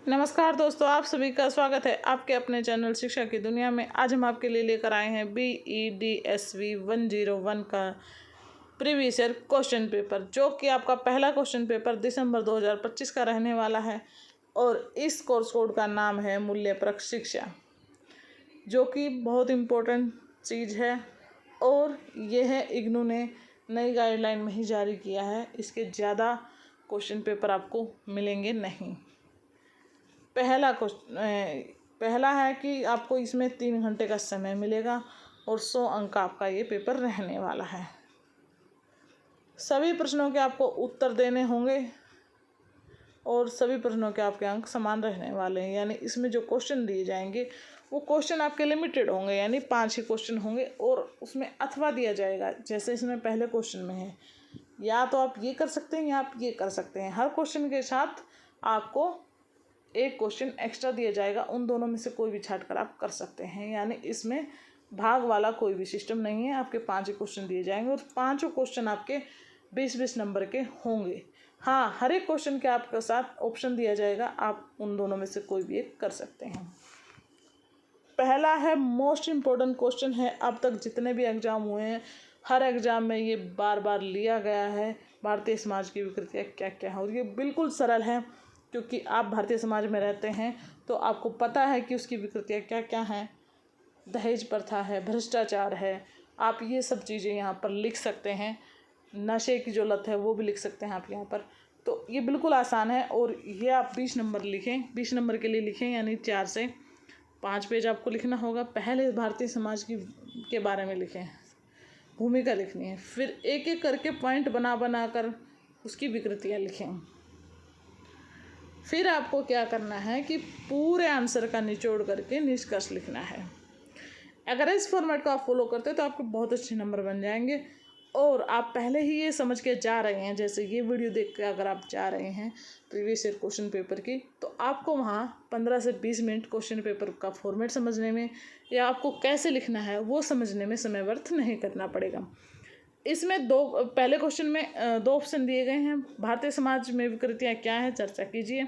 नमस्कार दोस्तों, आप सभी का स्वागत है आपके अपने चैनल शिक्षा की दुनिया में। आज हम आपके लिए लेकर आए हैं BEDSV 101 का प्रीवियस ईयर क्वेश्चन पेपर, जो कि आपका पहला क्वेश्चन पेपर दिसंबर 2025 का रहने वाला है। और इस कोर्स कोड का नाम है मूल्यपरक शिक्षा, जो कि बहुत इम्पोर्टेंट चीज़ है। और यह है इग्नू ने नई गाइडलाइन में ही जारी किया है। इसके ज़्यादा क्वेश्चन पेपर आपको मिलेंगे नहीं। पहला है कि आपको इसमें 3 घंटे का समय मिलेगा और 100 अंक का आपका ये पेपर रहने वाला है। सभी प्रश्नों के आपको उत्तर देने होंगे और सभी प्रश्नों के आपके अंक समान रहने वाले हैं। यानी इसमें जो क्वेश्चन दिए जाएंगे वो क्वेश्चन आपके लिमिटेड होंगे, यानी 5 ही क्वेश्चन होंगे। और उसमें अथवा दिया जाएगा, जैसे इसमें पहले क्वेश्चन में है, या तो आप ये कर सकते हैं या आप ये कर सकते हैं। हर क्वेश्चन के साथ आपको एक क्वेश्चन एक्स्ट्रा दिया जाएगा, उन दोनों में से कोई भी छाट कर आप कर सकते हैं। यानी इसमें भाग वाला कोई भी सिस्टम नहीं है। आपके 5 क्वेश्चन दिए जाएंगे और 5 क्वेश्चन आपके 20-20 नंबर के होंगे। हाँ, हर एक क्वेश्चन के आपके साथ ऑप्शन दिया जाएगा, आप उन दोनों में से कोई भी एक कर सकते हैं। पहला है मोस्ट इम्पोर्टेंट क्वेश्चन है, अब तक जितने भी एग्ज़ाम हुए हैं हर एग्ज़ाम में ये बार बार लिया गया है। भारतीय समाज की विकृतियाँ क्या क्या है, और ये बिल्कुल सरल है, क्योंकि आप भारतीय समाज में रहते हैं तो आपको पता है कि उसकी विकृतियाँ क्या क्या हैं। दहेज प्रथा है, भ्रष्टाचार है, आप ये सब चीज़ें यहाँ पर लिख सकते हैं। नशे की जो लत है वो भी लिख सकते हैं आप यहाँ पर। तो ये बिल्कुल आसान है। और ये आप 20 नंबर लिखें, 20 नंबर के लिए लिखें, यानी 4 से 5 पेज आपको लिखना होगा। पहले भारतीय समाज के बारे में लिखें, भूमिका लिखनी है, फिर एक एक करके पॉइंट बना बना कर उसकी विकृतियाँ लिखें। फिर आपको क्या करना है कि पूरे आंसर का निचोड़ करके निष्कर्ष लिखना है। अगर इस फॉर्मेट को आप फॉलो करते हैं तो आपके बहुत अच्छे नंबर बन जाएंगे। और आप पहले ही ये समझ के जा रहे हैं, जैसे ये वीडियो देख के अगर आप जा रहे हैं प्रीवियस ईयर क्वेश्चन पेपर की, तो आपको वहाँ 15 से 20 मिनट क्वेश्चन पेपर का फॉर्मेट समझने में या आपको कैसे लिखना है वो समझने में समय व्यर्थ नहीं करना पड़ेगा। इसमें पहले क्वेश्चन में 2 ऑप्शन दिए गए हैं। भारतीय समाज में विकृतियाँ क्या हैं, चर्चा कीजिए।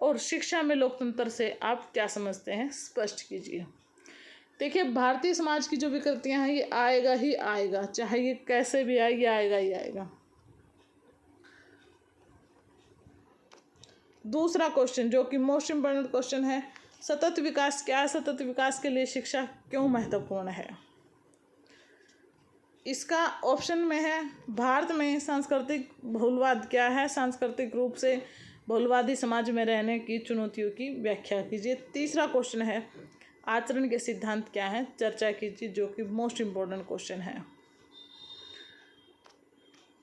और शिक्षा में लोकतंत्र से आप क्या समझते हैं, स्पष्ट कीजिए। देखिए, भारतीय समाज की जो विकृतियाँ हैं ये आएगा ही आएगा, चाहे ये कैसे भी आए, ये आएगा ही आएगा। दूसरा क्वेश्चन, जो कि मोस्ट इम्पोर्टेंट क्वेश्चन है, सतत विकास क्या है, सतत विकास के लिए शिक्षा क्यों महत्वपूर्ण है। इसका ऑप्शन में है, भारत में सांस्कृतिक बहुलवाद क्या है, सांस्कृतिक रूप से बहुलवादी समाज में रहने की चुनौतियों की व्याख्या कीजिए। तीसरा क्वेश्चन है, आचरण के सिद्धांत क्या है, चर्चा कीजिए, जो कि मोस्ट इम्पोर्टेंट क्वेश्चन है।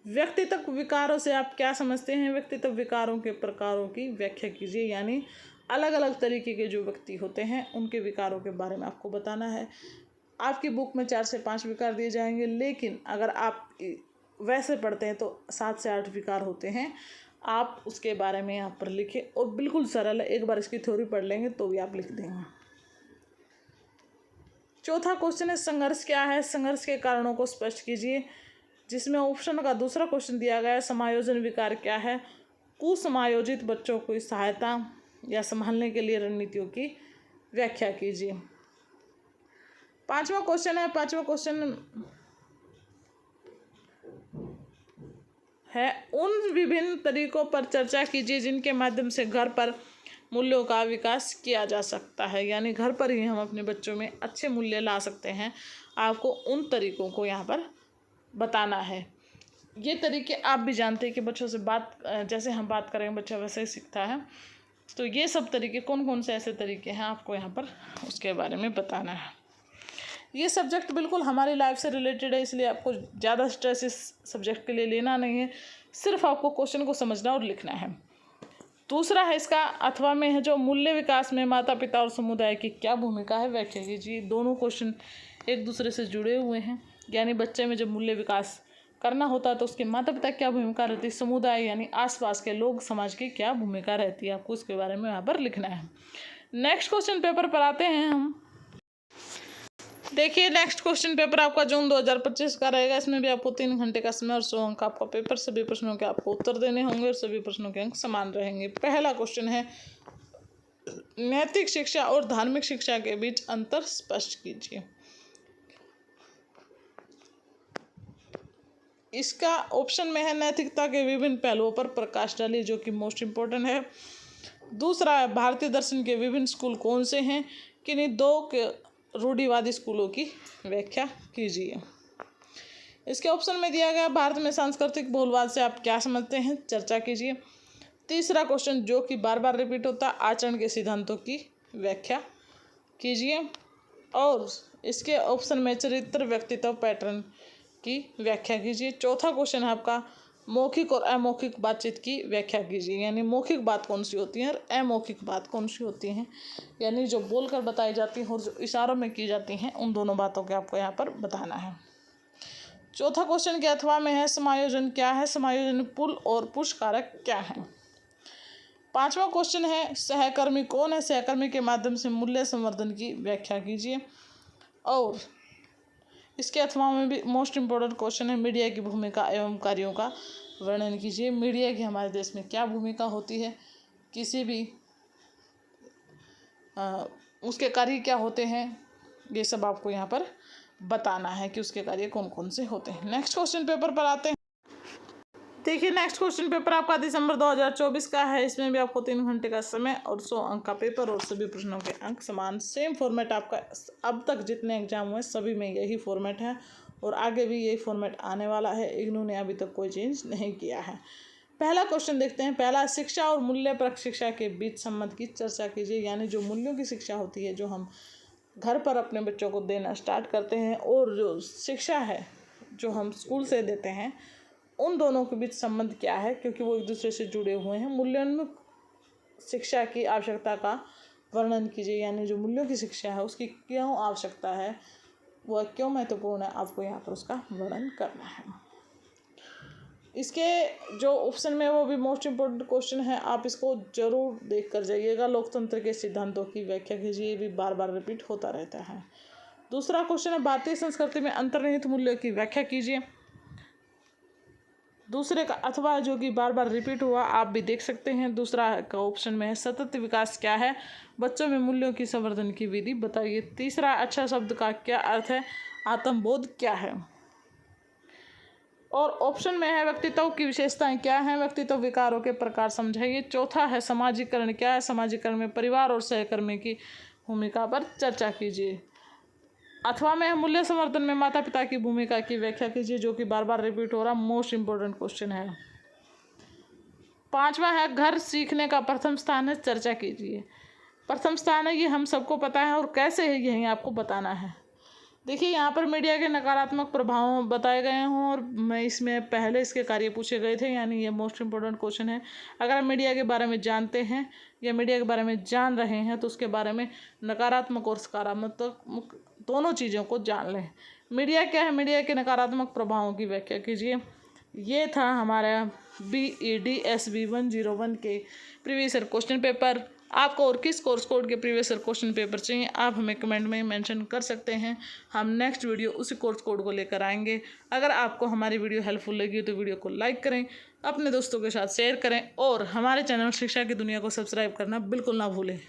व्यक्तित्व विकारों से आप क्या समझते हैं, व्यक्तित्व विकारों के प्रकारों की व्याख्या कीजिए। यानी अलग अलग तरीके के जो व्यक्ति होते हैं उनके विकारों के बारे में आपको बताना है। आपकी बुक में 4 से 5 विकार दिए जाएंगे, लेकिन अगर आप वैसे पढ़ते हैं तो 7 से 8 विकार होते हैं। आप उसके बारे में यहाँ पर लिखें, और बिल्कुल सरल है, एक बार इसकी थ्योरी पढ़ लेंगे तो भी आप लिख देंगे। चौथा क्वेश्चन है, संघर्ष क्या है, संघर्ष के कारणों को स्पष्ट कीजिए, जिसमें ऑप्शन का दूसरा क्वेश्चन दिया गया है, समायोजन विकार क्या है, कुसमायोजित बच्चों की सहायता या संभालने के लिए रणनीतियों की व्याख्या कीजिए। पांचवा क्वेश्चन है, उन विभिन्न तरीकों पर चर्चा कीजिए जिनके माध्यम से घर पर मूल्यों का विकास किया जा सकता है। यानी घर पर ही हम अपने बच्चों में अच्छे मूल्य ला सकते हैं। आपको उन तरीकों को यहाँ पर बताना है। ये तरीके आप भी जानते हैं कि बच्चों से जैसे हम बात करेंगे बच्चा वैसे ही सीखता है। तो ये सब तरीके कौन कौन से ऐसे तरीके हैं, आपको यहाँ पर उसके बारे में बताना है। ये सब्जेक्ट बिल्कुल हमारी लाइफ से रिलेटेड है, इसलिए आपको ज़्यादा स्ट्रेस इस सब्जेक्ट के लिए लेना नहीं है। सिर्फ आपको क्वेश्चन को समझना और लिखना है। दूसरा है इसका अथवा में है, जो मूल्य विकास में माता पिता और समुदाय की क्या भूमिका है, व्याख्या कीजिए। दोनों क्वेश्चन एक दूसरे से जुड़े हुए हैं। यानी बच्चे में जब मूल्य विकास करना होता है तो उसके माता पिता क्या भूमिका रहती है, समुदाय यानी आसपास के लोग समाज की क्या भूमिका रहती है, आपको उसके बारे में यहाँ पर लिखना है। नेक्स्ट क्वेश्चन पेपर पर आते हैं हम। देखिए, नेक्स्ट क्वेश्चन पेपर आपका जून 2025 का रहेगा। इसमें भी आपको 3 घंटे का समय और 100 अंक आपका पेपर। सभी प्रश्नों के आपको उत्तर देने होंगे और सभी प्रश्नों के अंक समान रहेंगे। पहला क्वेश्चन है, नैतिक शिक्षा और धार्मिक शिक्षा के बीच अंतर स्पष्ट कीजिए। इसका ऑप्शन में है नैतिकता के विभिन्न पहलुओं पर प्रकाश डालिए, जो कि मोस्ट इम्पोर्टेंट है। दूसरा है भारतीय दर्शन के विभिन्न स्कूल कौन से हैं, किन्हीं दो के रूढ़िवादी स्कूलों की व्याख्या कीजिए। इसके ऑप्शन में दिया गया भारत में सांस्कृतिक बहुलवाद से आप क्या समझते हैं, चर्चा कीजिए। तीसरा क्वेश्चन जो कि बार बार रिपीट होता है, आचरण के सिद्धांतों की व्याख्या कीजिए। और इसके ऑप्शन में चरित्र व्यक्तित्व पैटर्न की व्याख्या कीजिए। चौथा क्वेश्चन है आपका मौखिक और अमौखिक बातचीत की व्याख्या कीजिए, यानी मौखिक बात कौन सी होती है और अमौखिक बात कौन सी होती है, यानी जो बोलकर बताई जाती है और जो इशारों में की जाती हैं, उन दोनों बातों के आपको यहाँ पर बताना है। चौथा क्वेश्चन के अथवा में है समायोजन क्या है, समायोजन पुल और पुश कारक क्या है। पांचवा क्वेश्चन है सहकर्मी कौन है, सहकर्मी के माध्यम से मूल्य संवर्धन की व्याख्या कीजिए। और इसके अथवा में भी मोस्ट इम्पोर्टेंट क्वेश्चन है मीडिया की भूमिका एवं कार्यों का वर्णन कीजिए। मीडिया की हमारे देश में क्या भूमिका होती है, किसी भी उसके कार्य क्या होते हैं, ये सब आपको यहाँ पर बताना है कि उसके कार्य कौन कौन से होते हैं। नेक्स्ट क्वेश्चन पेपर पर आते हैं। देखिए नेक्स्ट क्वेश्चन पेपर आपका दिसंबर 2024 का है। इसमें भी आपको 3 घंटे का समय और 100 अंक का पेपर और सभी प्रश्नों के अंक समान, सेम फॉर्मेट आपका अब तक जितने एग्जाम हुए सभी में यही फॉर्मेट है और आगे भी यही फॉर्मेट आने वाला है। इग्नू ने अभी तक कोई चेंज नहीं किया है। पहला क्वेश्चन देखते हैं। पहला, शिक्षा और मूल्यपरक शिक्षा के बीच संबंध की चर्चा कीजिए, यानी जो मूल्यों की शिक्षा होती है जो हम घर पर अपने बच्चों को देना स्टार्ट करते हैं और जो शिक्षा है जो हम स्कूल से देते हैं, उन दोनों के बीच संबंध क्या है, क्योंकि वो एक दूसरे से जुड़े हुए हैं। मूल्योन्मुख शिक्षा की आवश्यकता का वर्णन कीजिए, यानी जो मूल्यों की शिक्षा है उसकी क्यों आवश्यकता है, वह क्यों महत्वपूर्ण है, आपको यहाँ पर उसका वर्णन करना है। इसके जो ऑप्शन में वो भी मोस्ट इम्पोर्टेंट क्वेश्चन है, आप इसको जरूर देख कर जाइएगा। लोकतंत्र के सिद्धांतों की व्याख्या कीजिए, ये भी बार बार रिपीट होता रहता है। दूसरा क्वेश्चन है भारतीय संस्कृति में अंतर्निहित मूल्यों की व्याख्या कीजिए। दूसरे का अथवा जो कि बार बार रिपीट हुआ आप भी देख सकते हैं। दूसरा का ऑप्शन में है सतत विकास क्या है, बच्चों में मूल्यों की संवर्धन की विधि बताइए। तीसरा, अच्छा शब्द का क्या अर्थ है, आत्मबोध क्या है। और ऑप्शन में है व्यक्तित्व की विशेषताएं क्या हैं, व्यक्तित्व विकारों के प्रकार समझाइए। चौथा है सामाजिकरण क्या है, सामाजिकरण में परिवार और सहकर्मी की भूमिका पर चर्चा कीजिए। अथवा में मूल्य संवर्धन में माता पिता की भूमिका की व्याख्या कीजिए, जो कि बार बार रिपीट हो रहा मोस्ट इम्पोर्टेंट क्वेश्चन है। पांचवा है घर सीखने का प्रथम स्थान है, चर्चा कीजिए। प्रथम स्थान है ये हम सबको पता है और कैसे है यही आपको बताना है। देखिए यहाँ पर मीडिया के नकारात्मक प्रभाव बताए गए हों और मैं इसमें पहले इसके कार्य पूछे गए थे, यानी ये मोस्ट इम्पोर्टेंट क्वेश्चन है। अगर आप मीडिया के बारे में जानते हैं या मीडिया के बारे में जान रहे हैं तो उसके बारे में नकारात्मक और सकारात्मक दोनों चीज़ों को जान लें। मीडिया क्या है, मीडिया के नकारात्मक प्रभावों की व्याख्या कीजिए। ये था हमारा BEDSB 101 के प्रीवियस ईयर क्वेश्चन पेपर। आपको और किस कोर्स कोड के प्रीवियस ईयर क्वेश्चन पेपर चाहिए आप हमें कमेंट में मेंशन कर सकते हैं। हम नेक्स्ट वीडियो उसी कोर्स कोड को लेकर आएंगे। अगर आपको हमारी वीडियो हेल्पफुल लगी तो वीडियो को लाइक करें, अपने दोस्तों के साथ शेयर करें और हमारे चैनल शिक्षा की दुनिया को सब्सक्राइब करना बिल्कुल ना भूलें।